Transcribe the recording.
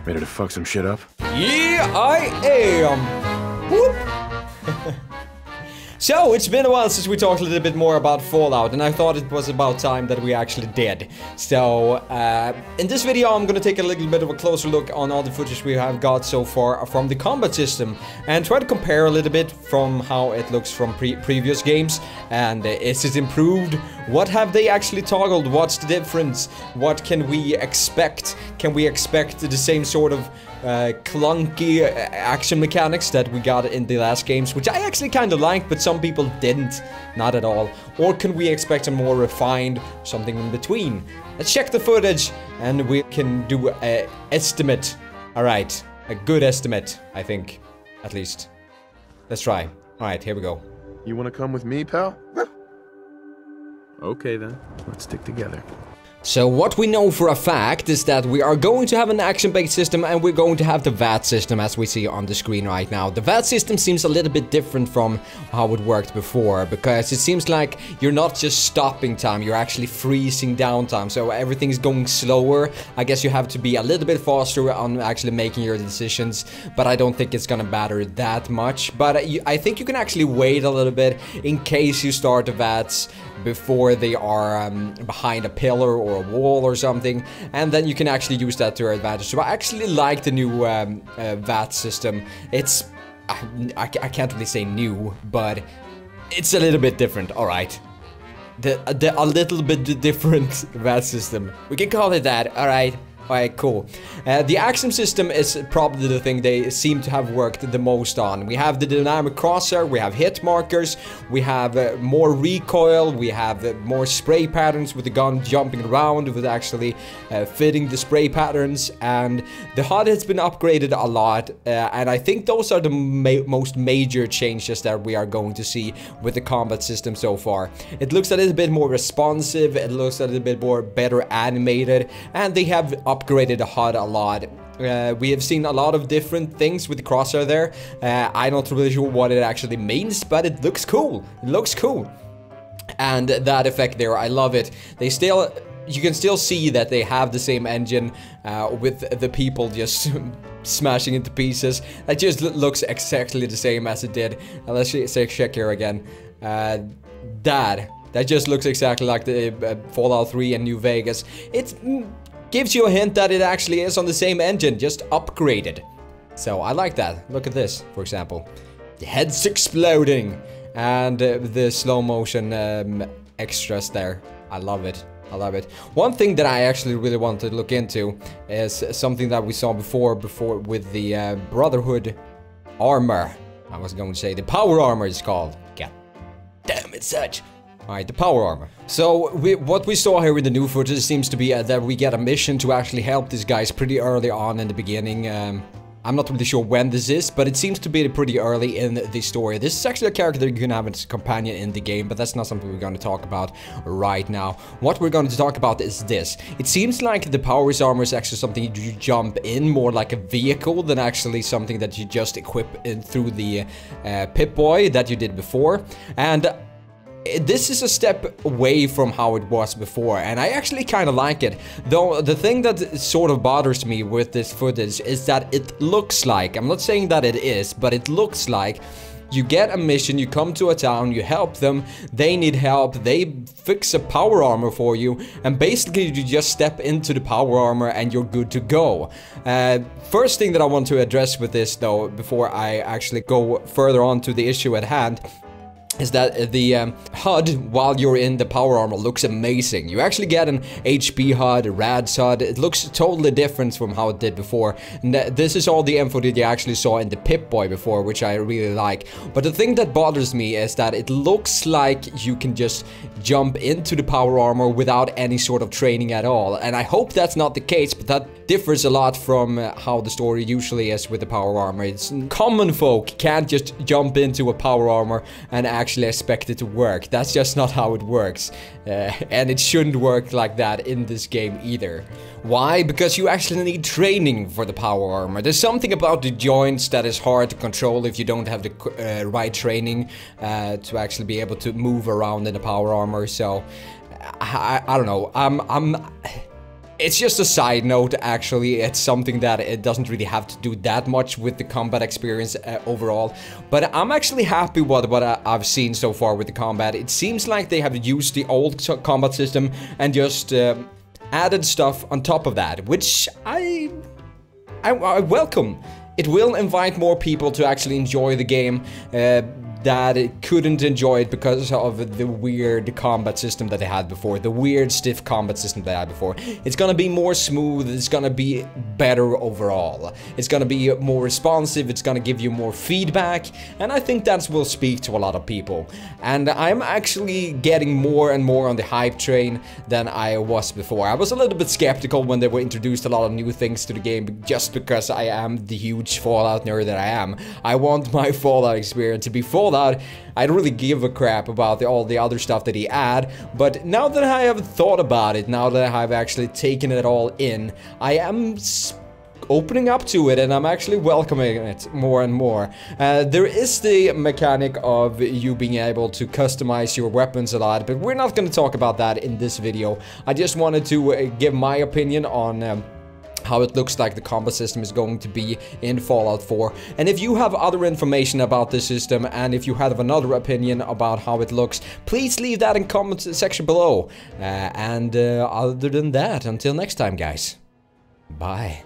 Ready to fuck some shit up? Yeah, I am! Whoop! So, it's been a while since we talked a little bit more about Fallout, and I thought it was about time that we actually did. So, in this video I'm gonna take a little bit of a closer look on all the footage we have got so far from the combat system, and try to compare a little bit from how it looks from previous games, and is it improved? What have they actually toggled? What's the difference? What can we expect? Can we expect the same sort of clunky action mechanics that we got in the last games, which I actually kind of liked, but some people didn't, not at all? Or can we expect a more refined, something in between? Let's check the footage, and we can do an estimate. Alright, a good estimate, I think, at least. Let's try. Alright, here we go. You wanna come with me, pal? Okay then, let's stick together. So what we know for a fact is that we are going to have an action-based system, and we're going to have the VAT system as we see on the screen right now. The VAT system seems a little bit different from how it worked before, because it seems like you're not just stopping time, you're actually freezing down time, so everything's going slower. I guess you have to be a little bit faster on actually making your decisions, but I don't think it's gonna matter that much. But I think you can actually wait a little bit in case you start the VATs before they are behind a pillar or a wall or something, and then you can actually use that to your advantage. So I actually like the new VAT system. It's I can't really say new, but it's a little bit different. All right, a little bit different VAT system, we can call it that. All right. Alright, cool. The action system is probably the thing they seem to have worked the most on. We have the dynamic crosshair, we have hit markers, we have more recoil, we have more spray patterns with the gun jumping around with actually fitting the spray patterns, and the HUD has been upgraded a lot, and I think those are the most major changes that we are going to see with the combat system so far. It looks a little bit more responsive, it looks a little bit more better animated, and they have upgraded the HUD a lot. We have seen a lot of different things with the crosshair there. I'm not really sure what it actually means, but it looks cool. It looks cool. And that effect there, I love it. You can still see that they have the same engine with the people just smashing into pieces. That just looks exactly the same as it did. Let's check here again. That just looks exactly like the Fallout 3 and New Vegas. It gives you a hint that it actually is on the same engine, just upgraded. So I like that. Look at this, for example. The head's exploding. And the slow motion extras there. I love it. I love it. One thing that I actually really want to look into is something that we saw before with the Brotherhood armor. I was going to say the power armor is called. God damn it, such. Alright, the power armor. So, what we saw here in the new footage seems to be that we get a mission to actually help these guys pretty early on in the beginning. I'm not really sure when this is, but it seems to be pretty early in the story. This is actually a character you can have as a companion in the game, but that's not something we're going to talk about right now. What we're going to talk about is this. It seems like the power armor is actually something you jump in, more like a vehicle than actually something that you just equip in through the Pip-Boy that you did before. And this is a step away from how it was before, and I actually kind of like it. Though the thing that sort of bothers me with this footage is that it looks like, I'm not saying that it is, but it looks like you get a mission, you come to a town, you help them, they need help, they fix a power armor for you, and basically you just step into the power armor and you're good to go. First thing that I want to address with this though, before I actually go further on to the issue at hand, is that the HUD while you're in the power armor looks amazing. You actually get an HP HUD, a RADS HUD. It looks totally different from how it did before. And this is all the info that you actually saw in the Pip-Boy before, which I really like. But the thing that bothers me is that it looks like you can just jump into the power armor without any sort of training at all. And I hope that's not the case, but that differs a lot from how the story usually is with the power armor. It's common folk can't just jump into a power armor and actually expect it to work. That's just not how it works. And it shouldn't work like that in this game either. Why? Because you actually need training for the power armor. There's something about the joints that is hard to control if you don't have the right training to actually be able to move around in the power armor. So I don't know. It's just a side note, actually. It's something that it doesn't really have to do that much with the combat experience overall. But I'm actually happy with what I've seen so far with the combat. It seems like they have used the old combat system and just added stuff on top of that, which I welcome. It will invite more people to actually enjoy the game that couldn't enjoy it because of the weird combat system that they had before, the weird stiff combat system they had before. It's gonna be more smooth, it's gonna be better overall. It's gonna be more responsive, it's gonna give you more feedback, and I think that will speak to a lot of people. And I'm actually getting more and more on the hype train than I was before. I was a little bit skeptical when they were introduced a lot of new things to the game, just because I am the huge Fallout nerd that I am. I want my Fallout experience to be Fallout. I don't really give a crap about all the other stuff that he add, but now that I have thought about it, now that I've actually taken it all in, I am opening up to it, and I'm actually welcoming it more and more. There is the mechanic of you being able to customize your weapons a lot, but we're not going to talk about that in this video. I just wanted to give my opinion on how it looks like the combat system is going to be in Fallout 4. And if you have other information about this system, and if you have another opinion about how it looks, please leave that in the comment section below. Other than that, until next time, guys, bye.